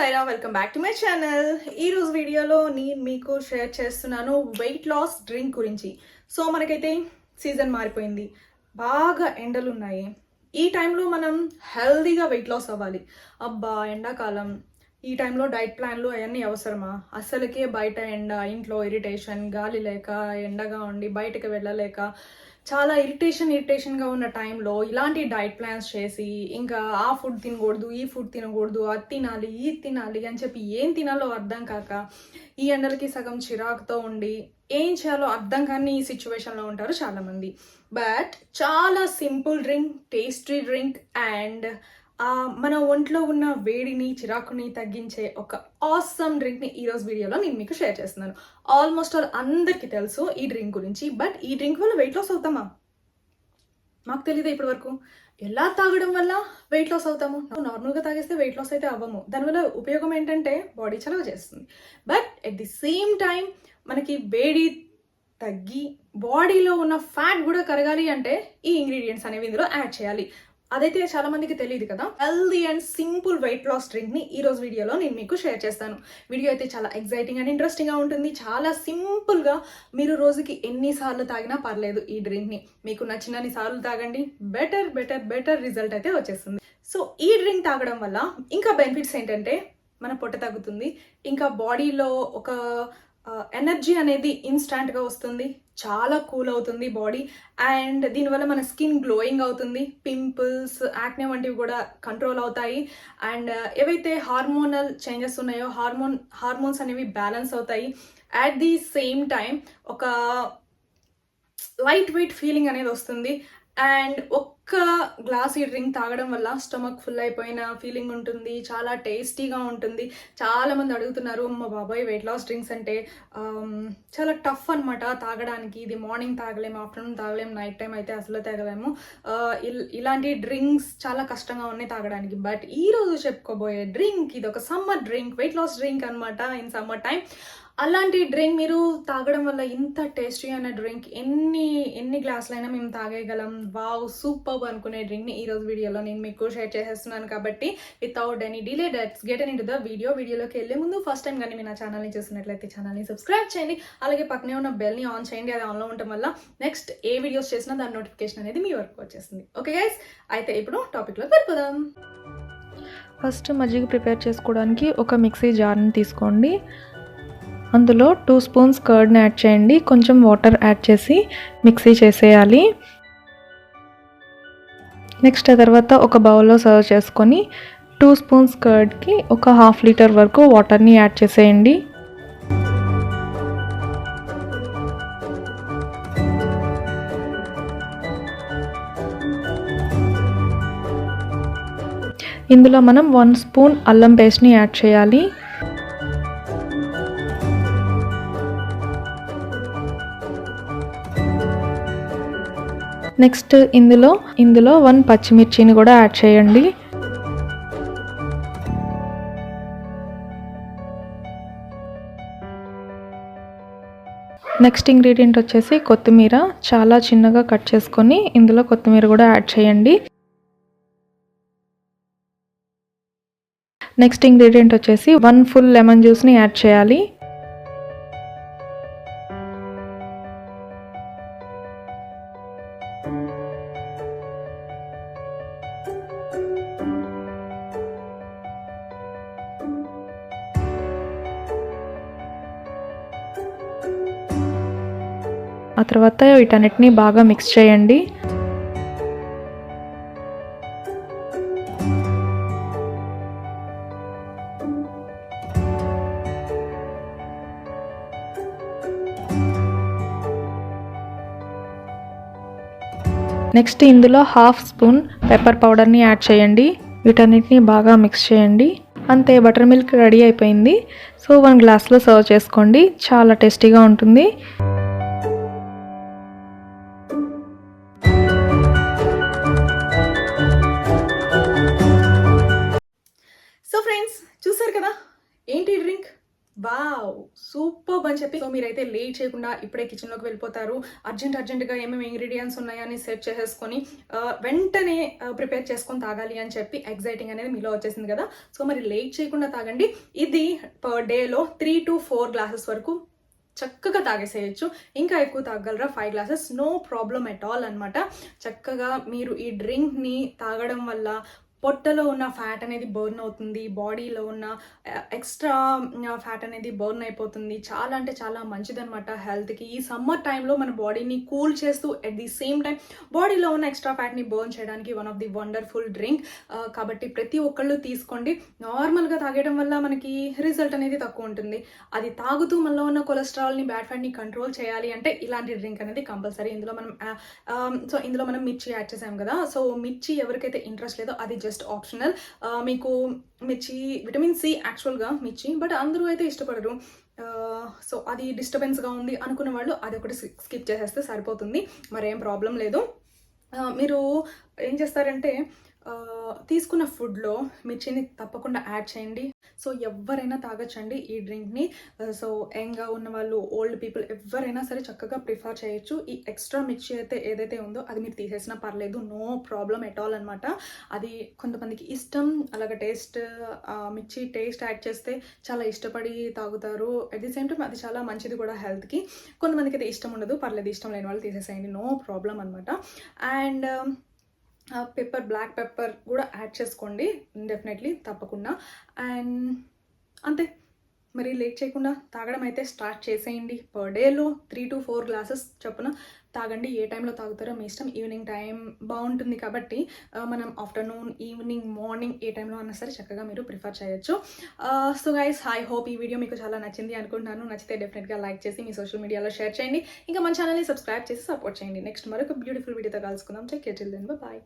Sye Raa welcome back to my channel. ఈరోజు వీడియోలో నేను మీకు షేర్ చేస్తున్నాను వెయిట్ లాస్ డ్రింక్ గురించి. సో మనకైతే సీజన్ మారిపోయింది, బాగా ఎండలు ఉన్నాయి. ఈ టైంలో మనం హెల్దీగా వెయిట్ లాస్ అవ్వాలి. అబ్బా ఎండాకాలం, ఈ టైంలో డైట్ ప్లాన్లు అవన్నీ అవసరమా? అసలుకే బయట ఎండ, ఇంట్లో ఇరిటేషన్, గాలి లేక, ఎండగా ఉండి బయటకు వెళ్ళలేక చాలా ఇరిటేషన్గా ఉన్న టైంలో ఇలాంటి డైట్ ప్లాన్స్ చేసి ఇంకా ఆ ఫుడ్ తినకూడదు, ఈ ఫుడ్ తినకూడదు, అది తినాలి, ఇది తినాలి అని చెప్పి ఏం తినాలో అర్థం కాక ఈ ఎండలకి సగం చిరాకుతో ఉండి ఏం చేయాలో అర్థం కాని ఈ సిచ్యువేషన్లో ఉంటారు చాలామంది. బట్ చాలా simple drink, tasty drink and మన ఒంట్లో ఉన్న వేడిని, చిరాకుని తగ్గించే ఒక ఆసమ్ డ్రింక్ని ఈరోజు వీడియోలో నేను మీకు షేర్ చేస్తున్నాను. ఆల్మోస్ట్ ఆల్ అందరికీ తెలుసు ఈ డ్రింక్ గురించి. బట్ ఈ డ్రింక్ వల్ల వెయిట్ లాస్ అవుతామా? మాకు తెలియదు ఇప్పటి వరకు. ఎలా తాగడం వల్ల వెయిట్ లాస్ అవుతాము? నార్మల్గా తాగేస్తే వెయిట్ లాస్ అయితే అవ్వము. దానివల్ల ఉపయోగం ఏంటంటే బాడీ చలవ చేస్తుంది. But at the same time మనకి వేడి తగ్గి బాడీలో ఉన్న ఫ్యాట్ కూడా కరగాలి అంటే ఈ ఇంగ్రీడియంట్స్ అనేవి ఇందులో యాడ్ చేయాలి. అదైతే చాలా మందికి తెలియదు కదా. Healthy and simple weight loss drink ని ఈ రోజు వీడియోలో నేను మీకు షేర్ చేస్తాను. వీడియో అయితే చాలా ఎక్సైటింగ్ అండ్ ఇంట్రెస్టింగ్ గా ఉంటుంది. చాలా సింపుల్ గా మీరు రోజుకి ఎన్నిసార్లు తాగినా పర్లేదు ఈ డ్రింక్ ని. మీకు నచ్చినన్ని సార్లు తాగండి, బెటర్ రిజల్ట్ అయితే వచ్చేస్తుంది. సో ఈ డ్రింక్ తాగడం వల్ల ఇంకా బెనిఫిట్స్ ఏంటంటే మన పొట్ట తగ్గుతుంది, ఇంకా బాడీలో ఒక ఎనర్జీ అనేది ఇన్స్టాంట్గా వస్తుంది, చాలా కూల్ అవుతుంది బాడీ, అండ్ దీనివల్ల మన స్కిన్ గ్లోయింగ్ అవుతుంది, పింపుల్స్, యాక్నే వంటివి కూడా కంట్రోల్ అవుతాయి. అండ్ ఏవైతే హార్మోనల్ చేంజెస్ ఉన్నాయో హార్మోన్స్ అనేవి బ్యాలెన్స్ అవుతాయి. అట్ ది సేమ్ టైం ఒక లైట్ వెయిట్ ఫీలింగ్ అనేది వస్తుంది. అండ్ ఒక్క గ్లాస్ ఈ డ్రింక్ తాగడం వల్ల స్టమక్ ఫుల్ అయిపోయిన ఫీలింగ్ ఉంటుంది, చాలా టేస్టీగా ఉంటుంది. చాలా మంది అడుగుతున్నారు, మా బాబాయ్ వెయిట్ లాస్ డ్రింక్స్ అంటే చాలా టఫ్ అనమాట తాగడానికి, ఇది మార్నింగ్ తాగలేము, ఆఫ్టర్నూన్ తాగలేము, నైట్ టైం అయితే అసలు తాగలేము, ఇలాంటి డ్రింక్స్ చాలా కష్టంగా ఉన్నాయి తాగడానికి. బట్ ఈరోజు చెప్పుకోబోయే డ్రింక్ ఇది ఒక summer drink, weight loss drink అనమాట. ఇన్ సమ్మర్ టైం అలాంటి డ్రింక్ మీరు తాగడం వల్ల ఇంత టేస్టీ అయిన డ్రింక్ ఎన్ని గ్లాసులైనా మేము తాగేయగలం. వావ్, సూపర్ అనుకునే డ్రింక్ని ఈరోజు వీడియోలో నేను మీకు షేర్ చేసేస్తున్నాను. కాబట్టి without any delay let's get in to the వీడియోలోకి వెళ్ళే ముందు ఫస్ట్ టైం కానీ మీ నా ఛానల్ని చూసినట్లయితే ఛానల్ని సబ్స్క్రైబ్ చేయండి. అలాగే పక్కనే ఉన్న బెల్ని ఆన్ చేయండి. అది ఆన్లో ఉండటం వల్ల నెక్స్ట్ ఏ వీడియోస్ చేసినా దాని నోటిఫికేషన్ అనేది మీ వరకు వచ్చేస్తుంది. ఓకే గైస్, అయితే ఇప్పుడు టాపిక్లోకి వెళ్ళిపోదాం. ఫస్ట్ మజ్జిగ ప్రిపేర్ చేసుకోవడానికి ఒక మిక్సీ జార్ని తీసుకోండి. అందులో 2 స్పూన్స్ కర్డ్ని యాడ్ చేయండి. కొంచెం వాటర్ యాడ్ చేసి మిక్సీ చేసేయాలి. నెక్స్ట్ ఆ తర్వాత ఒక బౌల్లో సర్వ్ చేసుకొని 2 స్పూన్స్ కర్డ్కి ఒక 1/2 లీటర్ వరకు వాటర్ని యాడ్ చేసేయండి. ఇందులో మనం 1 స్పూన్ అల్లం పేస్ట్ని యాడ్ చేయాలి. నెక్స్ట్ ఇందులో 1 పచ్చిమిర్చిని కూడా యాడ్ చేయండి. నెక్స్ట్ ఇంగ్రీడియంట్ వచ్చేసి కొత్తిమీర. చాలా చిన్నగా కట్ చేసుకొని ఇందులో కొత్తిమీర కూడా యాడ్ చేయండి. నెక్స్ట్ ఇంగ్రీడియంట్ వచ్చేసి 1 ఫుల్ లెమన్ జ్యూస్ని యాడ్ చేయాలి. ఆ తర్వాత వీటన్నిటిని బాగా మిక్స్ చేయండి. నెక్స్ట్ ఇందులో 1/2 స్పూన్ పెప్పర్ పౌడర్ని యాడ్ చేయండి. వీటన్నిటిని బాగా మిక్స్ చేయండి. అంతే, బటర్ మిల్క్ రెడీ అయిపోయింది. సో 1 గ్లాస్లో సర్వ్ చేసుకోండి. చాలా టేస్టీగా ఉంటుంది. సో ఫ్రెండ్స్, చూసారు కదా ఏంటి డ్రింక్? వావ్, సూపర్ అని చెప్పి సో మీరైతే లేట్ చేయకుండా ఇప్పుడే కిచెన్లోకి వెళ్ళిపోతారు. అర్జెంట్గా ఏమేమి ఇంగ్రీడియంట్స్ ఉన్నాయని సెట్ చేసేసుకొని వెంటనే ప్రిపేర్ చేసుకొని తాగాలి అని చెప్పి ఎగ్జైటింగ్ అనేది మీలో వచ్చేసింది కదా. సో మరి లేట్ చేయకుండా తాగండి. ఇది పర్ డేలో 3 to 4 గ్లాసెస్ వరకు చక్కగా తాగేసేయచ్చు. ఇంకా ఎక్కువ తాగలరా 5 glasses, no problem at all అనమాట. చక్కగా మీరు ఈ డ్రింక్ని తాగడం వల్ల పొట్టలో ఉన్న ఫ్యాట్ అనేది బర్న్ అవుతుంది, బాడీలో ఉన్న ఎక్స్ట్రా ఫ్యాట్ అనేది బర్న్ అయిపోతుంది. చాలా అంటే చాలా మంచిదనమాట హెల్త్కి. ఈ సమ్మర్ టైంలో మన బాడీని కూల్ చేస్తూ అట్ ది సేమ్ టైం బాడీలో ఉన్న ఎక్స్ట్రా ఫ్యాట్ని బర్న్ చేయడానికి one of the wonderful drink. కాబట్టి ప్రతి ఒక్కళ్ళు తీసుకోండి. నార్మల్గా తాగడం వల్ల మనకి రిజల్ట్ అనేది తక్కువ ఉంటుంది. అది తాగుతూ మనలో ఉన్న కొలెస్ట్రాల్ని, బ్యాడ్ ఫ్యాట్ని కంట్రోల్ చేయాలి అంటే ఇలాంటి డ్రింక్ అనేది కంపల్సరీ. ఇందులో మనం మిర్చి యాడ్ చేసాం కదా. సో మిర్చి ఎవరికైతే ఇంట్రెస్ట్ లేదో అది జస్ట్ ఆప్షనల్. మీకు మిర్చి విటమిన్ సి యాక్చువల్గా మిర్చి, బట్ అందరూ అయితే ఇష్టపడరు. సో అది డిస్టర్బెన్స్గా ఉంది అనుకున్న వాళ్ళు అది ఒకటి స్కిప్ చేసేస్తే సరిపోతుంది, మరేం ప్రాబ్లం లేదు. మీరు ఏం చేస్తారంటే తీసుకున్న ఫుడ్లో మిర్చిని తప్పకుండా యాడ్ చేయండి. సో ఎవరైనా తాగొచ్చండి ఈ డ్రింక్ని. సో యంగ్గా ఉన్న వాళ్ళు, ఓల్డ్ పీపుల్ ఎవరైనా సరే చక్కగా ప్రిఫర్ చేయొచ్చు. ఈ ఎక్స్ట్రా మిర్చి అయితే ఏదైతే ఉందో అది మీరు తీసేసినా పర్లేదు, నో ప్రాబ్లం ఎట్ ఆల్ అనమాట. అది కొంతమందికి ఇష్టం, అలాగే టేస్ట్, మిర్చి టేస్ట్ యాడ్ చేస్తే చాలా ఇష్టపడి తాగుతారు. అట్ ది సేమ్ టైం అది చాలా మంచిది కూడా హెల్త్కి. కొంతమందికి అయితే ఇష్టం ఉండదు, పర్లేదు, ఇష్టం లేని వాళ్ళు తీసేసేయండి, నో ప్రాబ్లం అనమాట. అండ్ బ్లాక్ పెప్పర్ కూడా యాడ్ చేసుకోండి డెఫినెట్లీ, తప్పకుండా. అండ్ అంతే, మరి లేట్ చేయకుండా తాగడం అయితే స్టార్ట్ చేసేయండి. పర్ డేలో 3 to 4 గ్లాసెస్ చొప్పున తాగండి. ఏ టైంలో తాగుతారో మీ ఇష్టం. ఈవినింగ్ టైం బాగుంటుంది కాబట్టి మనం ఆఫ్టర్నూన్, ఈవినింగ్, మార్నింగ్ ఏ టైంలో అన్నా సరే చక్కగా మీరు ప్రిఫర్ చేయొచ్చు. సో గైస్, ఐ హోప్ ఈ వీడియో మీకు చాలా నచ్చింది అనుకుంటున్నాను. నచ్చితే డెఫినెట్గా లైక్ చేసి మీ సోషల్ మీడియాలో షేర్ చేయండి. ఇంకా మన ఛానల్ని సబ్స్క్రైబ్ చేసి సపోర్ట్ చేయండి. నెక్స్ట్ మరొక బ్యూటిఫుల్ వీడియోతో కలుసుకుందాం. Take care, till then, by.